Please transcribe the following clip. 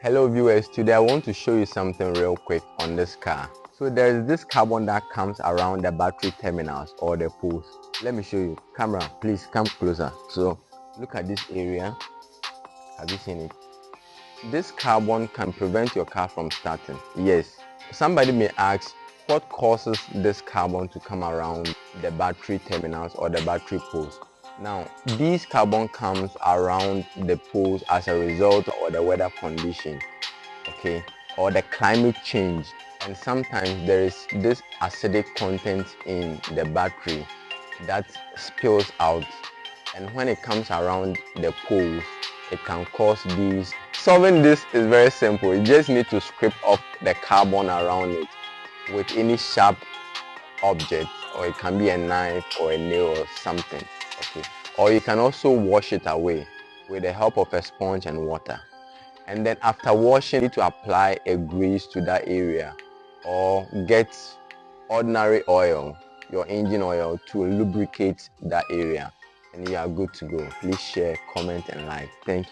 Hello viewers, today I want to show you something real quick on this car. So there is this carbon that comes around the battery terminals or the poles. Let me show you. Camera, please come closer. So look at this area. Have you seen it? This carbon can prevent your car from starting. Yes. Somebody may ask, what causes this carbon to come around the battery terminals or the battery poles? Now, this carbon comes around the poles as a result of the weather condition, okay, or the climate change. And sometimes there is this acidic content in the battery that spills out, and when it comes around the poles, it can cause these. Solving this is very simple. You just need to scrape off the carbon around it with any sharp object, or it can be a knife or a nail or something, okay, or you can also wash it away with the help of a sponge and water. And then after washing, you need to apply a grease to that area, or get ordinary oil, your engine oil, to lubricate that area, and you are good to go. Please share, comment and like. Thank you.